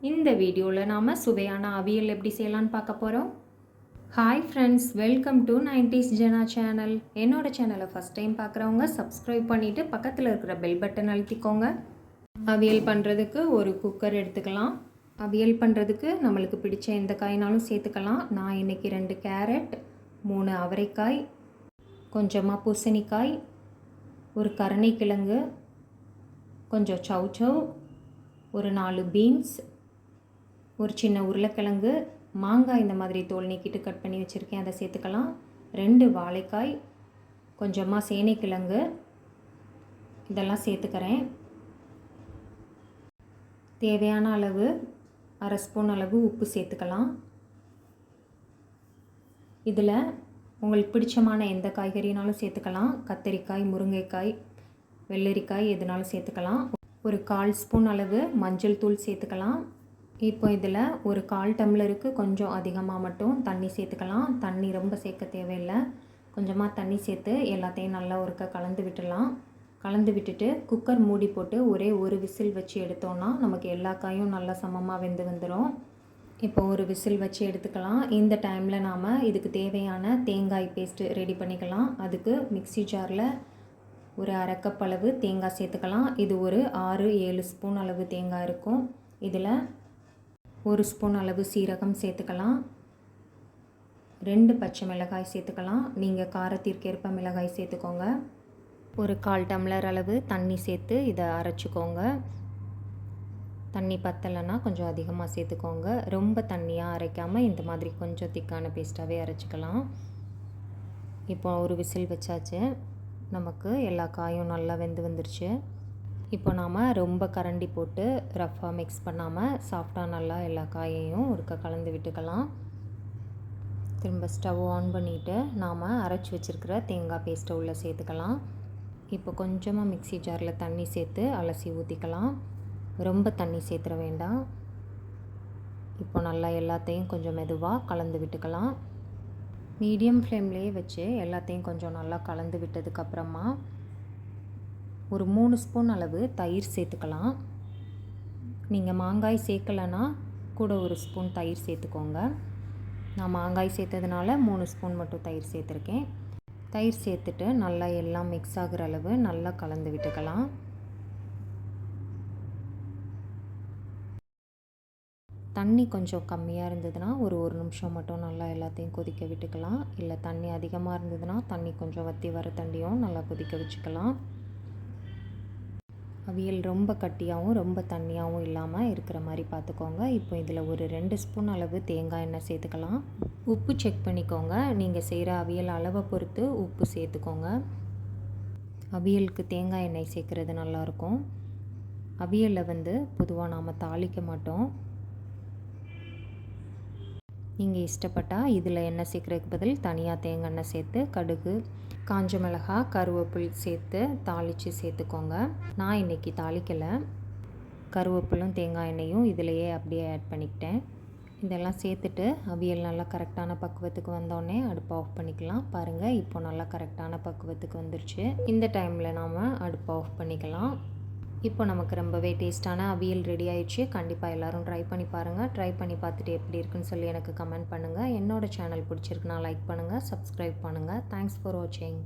இந்த வீடியோவில் நாம் சுவையான அவியல் எப்படி செய்யலான்னு பார்க்க போகிறோம். Hi friends, welcome to 90s Jana channel. என்னோட சேனலை ஃபஸ்ட் டைம் பார்க்குறவங்க சப்ஸ்கிரைப் பண்ணிவிட்டு பக்கத்தில் இருக்கிற பெல் பட்டன் அழுத்திக்கோங்க. அவியல் பண்ணுறதுக்கு ஒரு குக்கர் எடுத்துக்கலாம். அவியல் பண்ணுறதுக்கு நம்மளுக்கு பிடிச்ச எந்த காய்னாலும் சேர்த்துக்கலாம். நான் இன்றைக்கி 2 கேரட், 3 அவரைக்காய், கொஞ்சமாக பூசணிக்காய், ஒரு கருணைக்கிழங்கு, கொஞ்சம் சௌச்சௌ, ஒரு 4 பீன்ஸ், ஒரு சின்ன உருளைக்கிழங்கு, மாங்காய் இந்த மாதிரி தோல் நீக்கிட்டு கட் பண்ணி வச்சுருக்கேன், அதை சேர்த்துக்கலாம். 2 வாழைக்காய், கொஞ்சமாக சேனைக்கிழங்கு, இதெல்லாம் சேர்த்துக்கிறேன். தேவையான அளவு 1/2 ஸ்பூன் அளவு உப்பு சேர்த்துக்கலாம். இதில் உங்களுக்கு பிடிச்சமான எந்த காய்கறினாலும் சேர்த்துக்கலாம். கத்தரிக்காய், முருங்கைக்காய், வெள்ளரிக்காய் எதுனாலும் சேர்த்துக்கலாம். ஒரு 1/4 ஸ்பூன் அளவு மஞ்சள் தூள் சேர்த்துக்கலாம். இப்போ இதில் ஒரு 1/4 டம்ளருக்கு கொஞ்சம் அதிகமாக மட்டும் தண்ணி சேர்த்துக்கலாம். தண்ணி ரொம்ப சேர்க்க தேவையில்லை, கொஞ்சமாக தண்ணி சேர்த்து எல்லாத்தையும் நல்லா ஒருக்க கலந்து விட்டுடலாம். கலந்து விட்டுட்டு குக்கர் மூடி போட்டு ஒரே ஒரு விசில் வச்சு எடுத்தோன்னா நமக்கு எல்லா காயும் நல்லா சமமாக வெந்து வந்துடும். இப்போ ஒரு விசில் வச்சு எடுத்துக்கலாம். இந்த டைமில் நாம் இதுக்கு தேவையான தேங்காய் பேஸ்ட்டு ரெடி பண்ணிக்கலாம். அதுக்கு மிக்ஸி ஜாரில் ஒரு 1/2 கப் அளவு தேங்காய் சேர்த்துக்கலாம். இது ஒரு 6-7 ஸ்பூன் அளவு தேங்காய் இருக்கும். இதில் 1 ஸ்பூன் அளவு சீரகம் சேர்த்துக்கலாம். 2 பச்சை மிளகாய் சேர்த்துக்கலாம். நீங்கள் காரத்திற்கேற்ப மிளகாய் சேர்த்துக்கோங்க. ஒரு 1/4 டம்ளர் அளவு தண்ணி சேர்த்து இதை அரைச்சிக்கோங்க. தண்ணி பத்தலைன்னா கொஞ்சம் அதிகமாக சேர்த்துக்கோங்க. ரொம்ப தண்ணியாக அரைக்காமல் இந்த மாதிரி கொஞ்சம் திக்கான பேஸ்ட்டாகவே அரைச்சிக்கலாம். இப்போ ஒரு விசில் வச்சாச்சு. நமக்கு எல்லா காயும் நல்லா வெந்து வந்துருச்சு. இப்போ நாம் ரொம்ப கரண்டி போட்டு ரஃப்பாக மிக்ஸ் பண்ணாமல் சாஃப்டாக நல்லா எல்லா காயையும் ஒருக்க கலந்து விட்டுக்கலாம். திரும்ப ஸ்டவ் ஆன் பண்ணிவிட்டு நாம் அரைச்சி வச்சுருக்கிற தேங்காய் பேஸ்ட்டை உள்ளே சேர்த்துக்கலாம். இப்போ கொஞ்சமாக மிக்ஸி ஜாரில் தண்ணி சேர்த்து அலசி ஊற்றிக்கலாம். ரொம்ப தண்ணி சேர்த்துற வேண்டாம். இப்போ நல்லா எல்லாத்தையும் கொஞ்சம் மெதுவாக கலந்து விட்டுக்கலாம். மீடியம் ஃப்ளேம்லேயே வச்சு எல்லாத்தையும் கொஞ்சம் நல்லா கலந்து விட்டதுக்கப்புறமா ஒரு 3 ஸ்பூன் அளவு தயிர் சேர்த்துக்கலாம். நீங்கள் மாங்காய் சேர்க்கலைன்னா கூட 1 ஸ்பூன் தயிர் சேர்த்துக்கோங்க. நான் மாங்காய் சேர்த்ததுனால 3 ஸ்பூன் மட்டும் தயிர் சேர்த்துருக்கேன். தயிர் சேர்த்துட்டு நல்லா எல்லாம் மிக்ஸ் ஆகிற அளவு நல்லா கலந்து விட்டுக்கலாம். தண்ணி கொஞ்சம் கம்மியாக இருந்ததுன்னா ஒரு நிமிஷம் மட்டும் நல்லா எல்லாத்தையும் கொதிக்க விட்டுக்கலாம். இல்லை தண்ணி அதிகமாக இருந்ததுன்னா தண்ணி கொஞ்சம் வற்றி வர தண்ணியும் நல்லா கொதிக்க வச்சுக்கலாம். அவியல் ரொம்ப கட்டியாகவும் ரொம்ப தண்ணியாகவும் இல்லாமல் இருக்கிற மாதிரி பார்த்துக்கோங்க. இப்போ இதில் ஒரு 2 ஸ்பூன் அளவு தேங்காய் எண்ணெய் சேர்த்துக்கலாம். உப்பு செக் பண்ணிக்கோங்க. நீங்கள் செய்கிற அவியல் அளவை பொறுத்து உப்பு சேர்த்துக்கோங்க. அவியலுக்கு தேங்காய் எண்ணெய் சேர்க்குறது நல்லாயிருக்கும். அவியலில் பொதுவாக நாம் தாளிக்க மாட்டோம். நீங்கள் இஷ்டப்பட்டால் இதில் எண்ணெய் சேர்க்குறதுக்கு பதில் தனியாக தேங்காய் எண்ணெய் சேர்த்து கடுகு, காஞ்ச மிளகாய், கருவேப்பிலை சேர்த்து தாளித்து சேர்த்துக்கோங்க. நான் இன்றைக்கி தாளிக்கலை. கருவேப்பிலும் தேங்காய் எண்ணெயும் இதிலையே அப்படியே ஆட் பண்ணிக்கிட்டேன். இதெல்லாம் சேர்த்துட்டு அவியல் நல்லா கரெக்டான பக்குவத்துக்கு வந்தோடனே அடுப்பை ஆஃப் பண்ணிக்கலாம். பாருங்கள், இப்போ நல்லா கரெக்டான பக்குவத்துக்கு வந்துருச்சு. இந்த டைமில் நாம் அடுப்பை ஆஃப் பண்ணிக்கலாம். இப்போ நமக்கு ரொம்பவே டேஸ்ட்டான அவியல் ரெடி ஆயிடுச்சு. கண்டிப்பாக எல்லோரும் ட்ரை பண்ணி பாருங்கள். ட்ரை பண்ணி பார்த்துட்டு எப்படி இருக்குன்னு சொல்லி எனக்கு கமெண்ட் பண்ணுங்கள். என்னோடய சேனல் பிடிச்சிருக்குன்னா லைக் பண்ணுங்கள், சப்ஸ்கிரைப் பண்ணுங்கள். தேங்க்ஸ் ஃபார் வாட்சிங்.